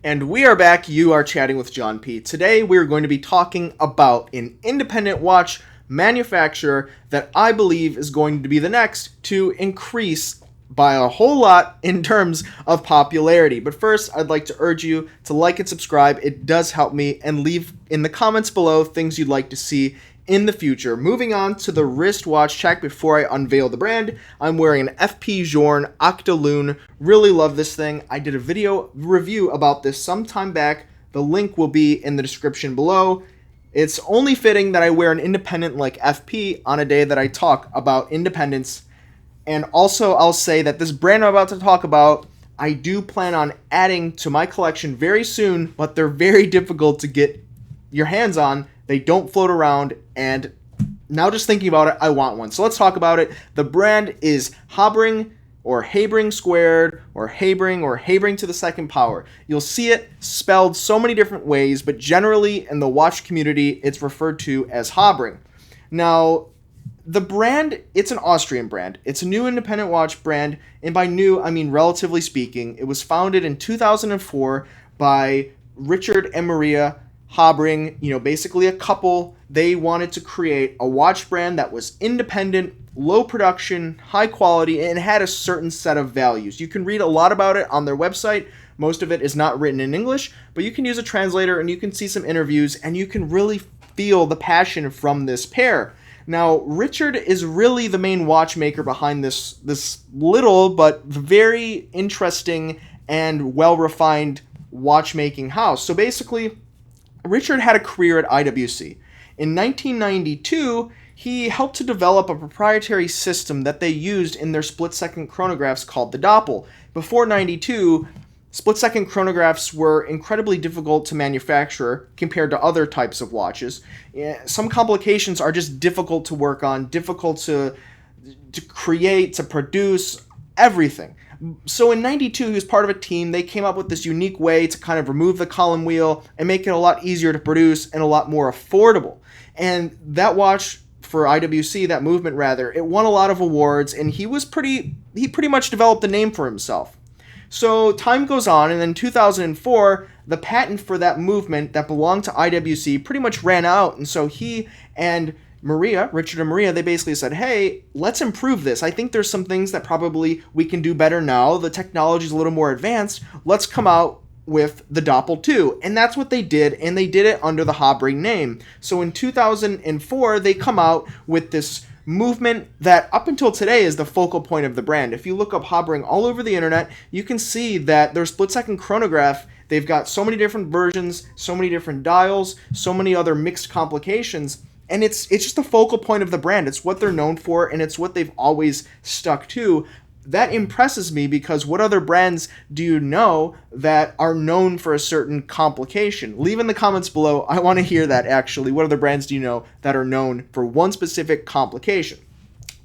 And we are back. You are chatting with John P. Today we're going to be talking about an independent watch manufacturer that I believe is going to be the next to increase by a whole lot in terms of popularity. But first, I'd like to urge you to like and subscribe. It does help me, and leave in the comments below things you'd like to see in the future. Moving on to the wristwatch check before I unveil the brand. I'm wearing an FP Journe Octolune. Really love this thing. I did a video review about this some time back. The link will be in the description below. It's only fitting that I wear an independent like FP on a day that I talk about independence. And also, I'll say that this brand I'm about to talk about, I do plan on adding to my collection very soon, but they're very difficult to get your hands on. They don't float around, and now just thinking about it, I want one. So let's talk about it. The brand is Habring, or Habring squared, or Habring to the second power. You'll see it spelled so many different ways, but generally in the watch community, it's referred to as Habring. Now, the brand, it's an Austrian brand. It's a new independent watch brand, and by new, I mean relatively speaking. It was founded in 2004 by Richard and Maria Habring, basically a couple. They wanted to create a watch brand that was independent, low production, high quality, and had a certain set of values. You can read a lot about it on their website. Most of it is not written in English, but you can use a translator and you can see some interviews and you can really feel the passion from this pair. Now, Richard is really the main watchmaker behind this little but very interesting and well-refined watchmaking house. So basically, Richard had a career at IWC. In 1992, he helped to develop a proprietary system that they used in their split-second chronographs called the Doppel. Before 92, split-second chronographs were incredibly difficult to manufacture compared to other types of watches. Some complications are just difficult to work on, difficult to create, to produce, everything. So in 92, he was part of a team. They came up with this unique way to kind of remove the column wheel and make it a lot easier to produce and a lot more affordable. And that watch for IWC, that movement rather, it won a lot of awards, and he pretty much developed a name for himself. So time goes on, and in 2004, the patent for that movement that belonged to IWC pretty much ran out, and so he and Richard and Maria, they basically said, hey, let's improve this. I think there's some things that probably we can do better now. The technology's a little more advanced. Let's come out with the Doppel 2. And that's what they did, and they did it under the Habring name. So in 2004, they come out with this movement that up until today is the focal point of the brand. If you look up Habring all over the internet, you can see that their split-second chronograph, they've got so many different versions, so many different dials, so many other mixed complications. And it's just the focal point of the brand. It's what they're known for, and it's what they've always stuck to. That impresses me because what other brands do you know that are known for a certain complication? Leave in the comments below. I want to hear that, actually. What other brands do you know that are known for one specific complication?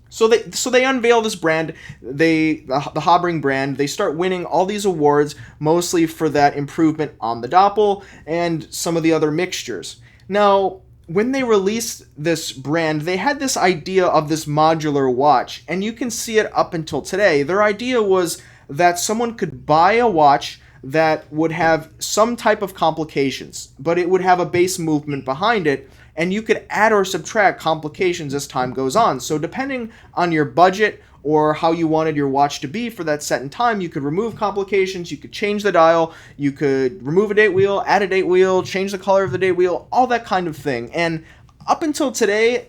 So they unveil this brand, the Habring brand. They start winning all these awards, mostly for that improvement on the Doppel and some of the other mixtures. Now, when they released this brand, they had this idea of this modular watch, and you can see it up until today. Their idea was that someone could buy a watch that would have some type of complications, but it would have a base movement behind it, and you could add or subtract complications as time goes on. So depending on your budget or how you wanted your watch to be for that set in time, you could remove complications, you could change the dial, you could remove a date wheel, add a date wheel, change the color of the date wheel, all that kind of thing. And up until today,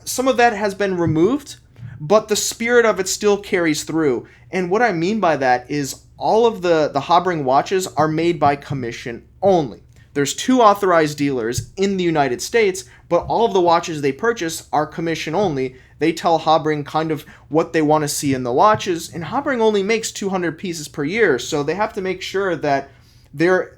some of that has been removed, but the spirit of it still carries through. And what I mean by that is all of the Habring watches are made by commission only. There's 2 authorized dealers in the United States, but all of the watches they purchase are commission only. They tell Habring kind of what they want to see in the watches, and Habring only makes 200 pieces per year, so they have to make sure that their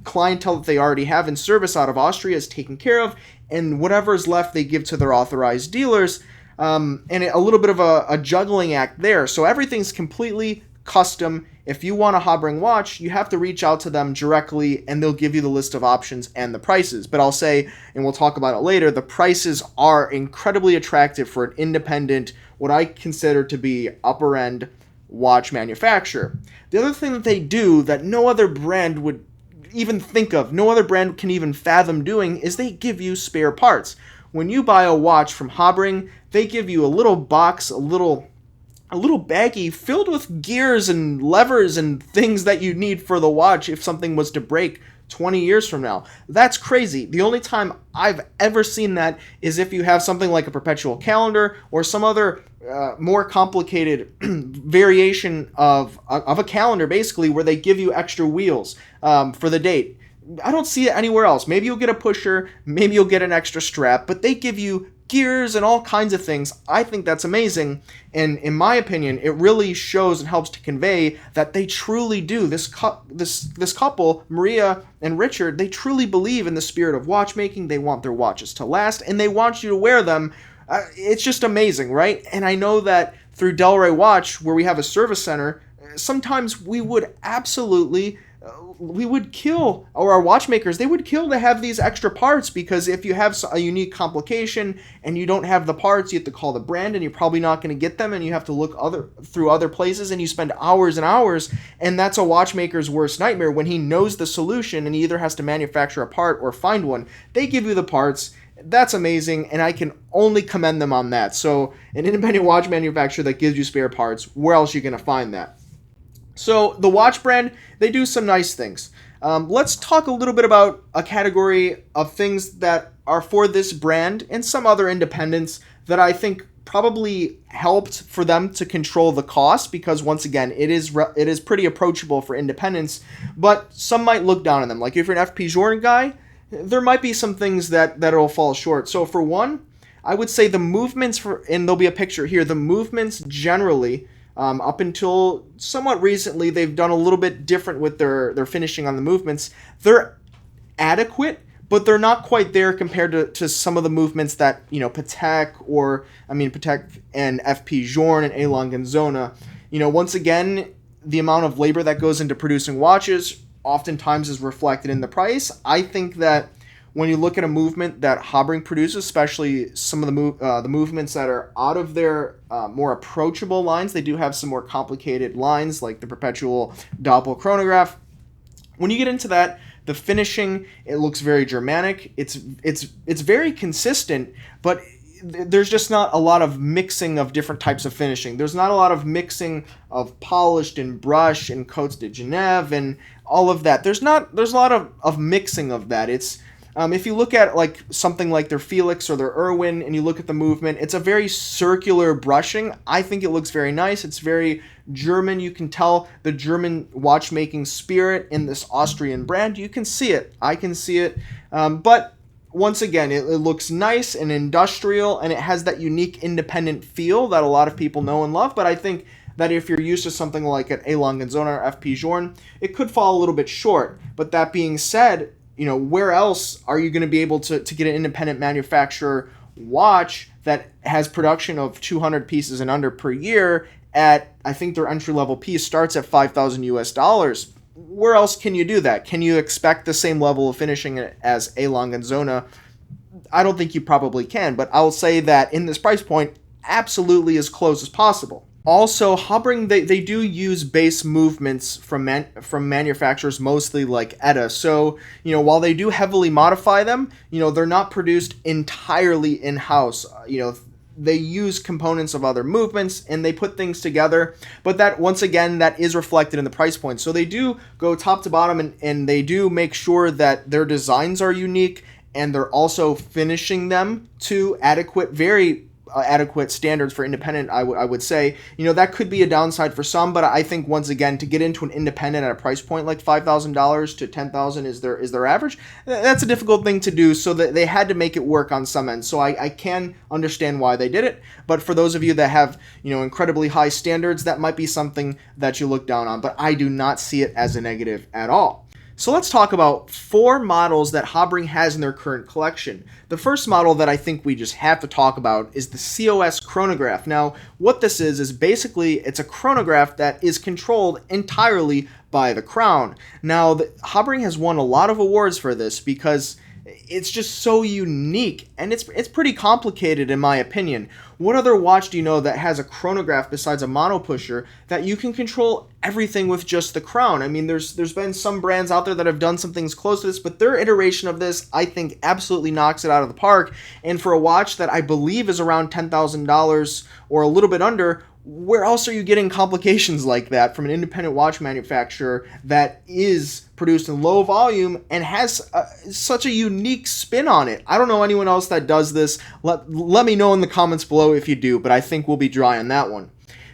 clientele that they already have in service out of Austria is taken care of, and whatever is left they give to their authorized dealers, and a little bit of a juggling act there. So everything's completely custom. If you want a Habring watch, you have to reach out to them directly, and they'll give you the list of options and the prices. But I'll say, and we'll talk about it later, the prices are incredibly attractive for an independent, what I consider to be upper-end watch manufacturer. The other thing that they do that no other brand would even think of, no other brand can even fathom doing, is they give you spare parts. When you buy a watch from Habring, they give you a little box, a little baggie filled with gears and levers and things that you need for the watch if something was to break 20 years from now. That's crazy. The only time I've ever seen that is if you have something like a perpetual calendar or some other more complicated variation of a calendar, basically, where they give you extra wheels for the date. I don't see it anywhere else. Maybe you'll get a pusher, maybe you'll get an extra strap, but they give you gears and all kinds of things. I think that's amazing, and in my opinion, it really shows and helps to convey that they truly do. This couple, Maria and Richard, they truly believe in the spirit of watchmaking. They want their watches to last, and they want you to wear them. It's just amazing, right? And I know that through Delray Watch, where we have a service center, sometimes we would absolutely we would kill, or our watchmakers, they would kill to have these extra parts, because if you have a unique complication and you don't have the parts, you have to call the brand and you're probably not going to get them, and you have to look through other places, and you spend hours and hours, and that's a watchmaker's worst nightmare when he knows the solution and he either has to manufacture a part or find one. They give you the parts. That's amazing, and I can only commend them on that. So an independent watch manufacturer that gives you spare parts, where else are you going to find that? So the watch brand, they do some nice things. Let's talk a little bit about a category of things that are for this brand and some other independents that I think probably helped for them to control the cost, because once again, it is pretty approachable for independents, but some might look down on them. Like if you're an FP Journe guy, there might be some things that'll fall short. So for one, I would say the movements and there'll be a picture here, the movements generally, up until somewhat recently, they've done a little bit different with their finishing on the movements. They're adequate, but they're not quite there compared to some of the movements that, Patek and FP Journe and A. Lange & Söhne. Once again, the amount of labor that goes into producing watches oftentimes is reflected in the price. I think that when you look at a movement that Habring produces, especially some of the movements that are out of their more approachable lines, they do have some more complicated lines like the perpetual Doppel chronograph. When you get into that, the finishing, it looks very Germanic. It's very consistent, but there's just not a lot of mixing of different types of finishing. There's not a lot of mixing of polished and brush and Côtes de Genève and all of that. There's a lot of mixing of that. It's if you look at like something like their Felix or their Irwin and you look at the movement, it's a very circular brushing. I think it looks very nice. It's very German. You can tell the German watchmaking spirit in this Austrian brand. You can see it. I can see it. But once again, it looks nice and industrial, and it has that unique independent feel that a lot of people know and love. But I think that if you're used to something like an A. Lange & Söhne or FP Journe, it could fall a little bit short. But that being said, where else are you going to be able to get an independent manufacturer watch that has production of 200 pieces and under per year at, I think their entry-level piece starts at $5,000 US. Where else can you do that? Can you expect the same level of finishing as A. Lange & Söhne? I don't think you probably can, but I'll say that in this price point, absolutely as close as possible. Also, Habring, they do use base movements from manufacturers, mostly like ETA. So, while they do heavily modify them, they're not produced entirely in-house. They use components of other movements and they put things together. But that, once again, that is reflected in the price point. So they do go top to bottom and they do make sure that their designs are unique, and they're also finishing them to very adequate standards for independent. I would say, that could be a downside for some, but I think once again, to get into an independent at a price point like $5,000 to $10,000 is their average. That's a difficult thing to do, so that they had to make it work on some end. So I can understand why they did it, but for those of you that have incredibly high standards, that might be something that you look down on. But I do not see it as a negative at all. So let's talk about 4 models that Habring has in their current collection. The first model that I think we just have to talk about is the COS chronograph. Now, what this is basically it's a chronograph that is controlled entirely by the crown. Now, Habring has won a lot of awards for this because It's just so unique, and it's pretty complicated in my opinion. What other watch do you know that has a chronograph besides a mono pusher that you can control everything with just the crown? I mean, there's been some brands out there that have done some things close to this, but their iteration of this, I think, absolutely knocks it out of the park. And for a watch that I believe is around $10,000 or a little bit under, where else are you getting complications like that from an independent watch manufacturer that is produced in low volume and has such a unique spin on it? I don't know anyone else that does this. Let me know in the comments below if you do, but I think we'll be dry on that one.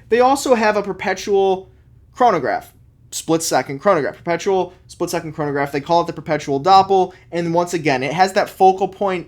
They also have a perpetual chronograph, split-second chronograph, perpetual split-second chronograph. They call it the perpetual doppel, and once again, it has that focal point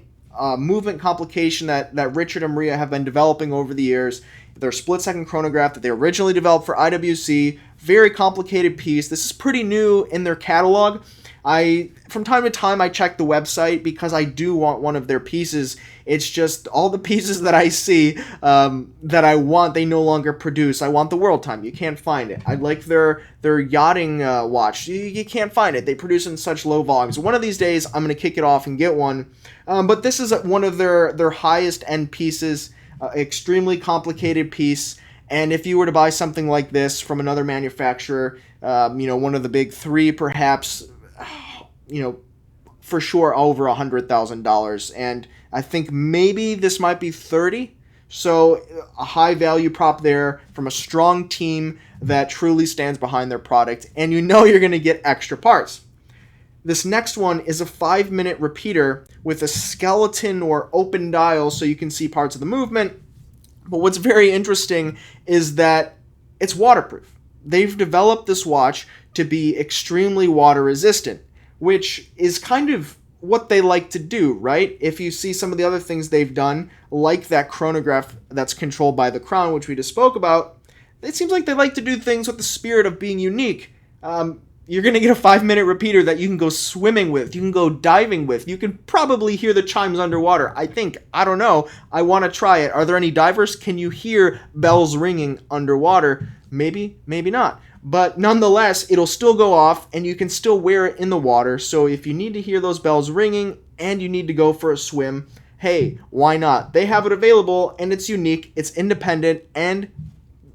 movement complication that Richard and Maria have been developing over the years. Their split-second chronograph that they originally developed for IWC, very complicated piece. This is pretty new in their catalog. From time to time, I check the website because I do want one of their pieces. It's just all the pieces that I see that I want, they no longer produce. I want the World Time. You can't find it. I'd like their yachting watch. You can't find it. They produce in such low volumes. One of these days, I'm going to kick it off and get one. But this is one of their highest end pieces. Extremely complicated piece, and if you were to buy something like this from another manufacturer, one of the big three, perhaps, for sure over $100,000, and I think maybe this might be 30. So a high value prop there from a strong team that truly stands behind their product, and you're going to get extra parts. This next one is a 5-minute repeater with a skeleton or open dial so you can see parts of the movement. But what's very interesting is that it's waterproof. They've developed this watch to be extremely water resistant, which is kind of what they like to do, right? If you see some of the other things they've done, like that chronograph that's controlled by the crown, which we just spoke about, it seems like they like to do things with the spirit of being unique. You're going to get a 5-minute repeater that you can go swimming with, you can go diving with, you can probably hear the chimes underwater. I don't know, I want to try it. Are there any divers? Can you hear bells ringing underwater? Maybe, maybe not. But nonetheless, it'll still go off and you can still wear it in the water. So if you need to hear those bells ringing and you need to go for a swim, hey, why not? They have it available and it's unique, it's independent, and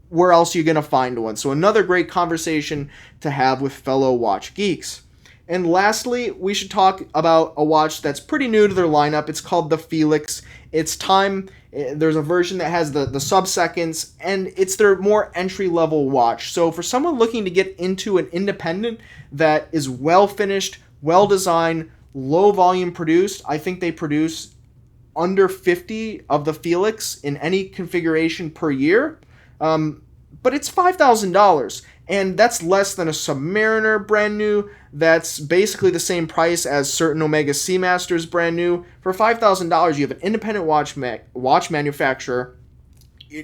where else are you going to find one? So another great conversation to have with fellow watch geeks. And lastly, we should talk about a watch that's pretty new to their lineup. It's called the Felix. It's time. There's a version that has the sub-seconds, and it's their more entry-level watch. So for someone looking to get into an independent that is well-finished, well-designed, low-volume produced, I think they produce under 50 of the Felix in any configuration per year. But it's $5,000, and that's less than a Submariner brand new. That's basically the same price as certain Omega Seamasters brand new. For $5,000, you have an independent watch manufacturer,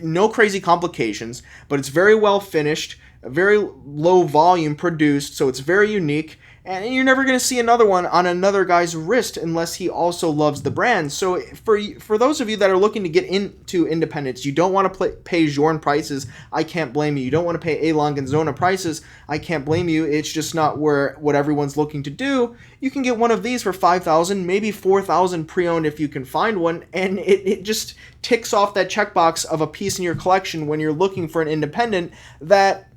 no crazy complications, but it's very well finished, very low volume produced, so it's very unique. And you're never going to see another one on another guy's wrist unless he also loves the brand. So for those of you that are looking to get into independence, you don't want to pay Journe prices, I can't blame you. You don't want to pay A. Lange & Söhne prices, I can't blame you. It's just not what everyone's looking to do. You can get one of these for $5,000, maybe $4,000 pre-owned if you can find one, and it just ticks off that checkbox of a piece in your collection when you're looking for an independent that,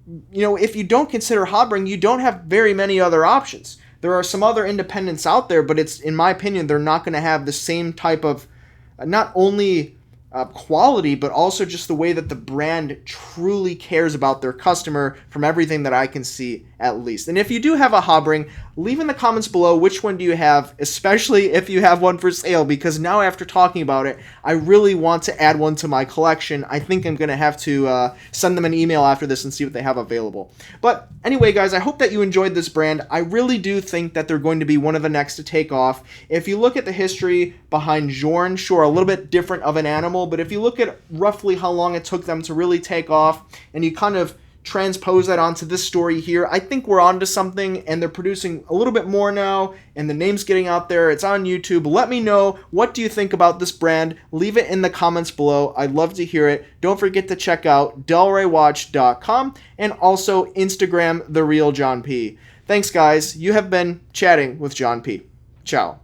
if you don't consider Habring, you don't have very many other options. There are some other independents out there, but in my opinion, they're not going to have the same type of, not only quality, but also just the way that the brand truly cares about their customer from everything that I can see, at least. And if you do have a Habring, leave in the comments below which one do you have, especially if you have one for sale, because now after talking about it, I really want to add one to my collection. I think I'm going to have to send them an email after this and see what they have available. But anyway, guys, I hope that you enjoyed this brand. I really do think that they're going to be one of the next to take off. If you look at the history behind Journe, sure, a little bit different of an animal, but if you look at roughly how long it took them to really take off, and you kind of transpose that onto this story here, I think we're onto something, and they're producing a little bit more now, and the name's getting out there. It's on YouTube. Let me know, what do you think about this brand? Leave it in the comments below. I'd love to hear it. Don't forget to check out delraywatch.com and also Instagram, The Real John P. Thanks, guys. You have been chatting with John P. Ciao.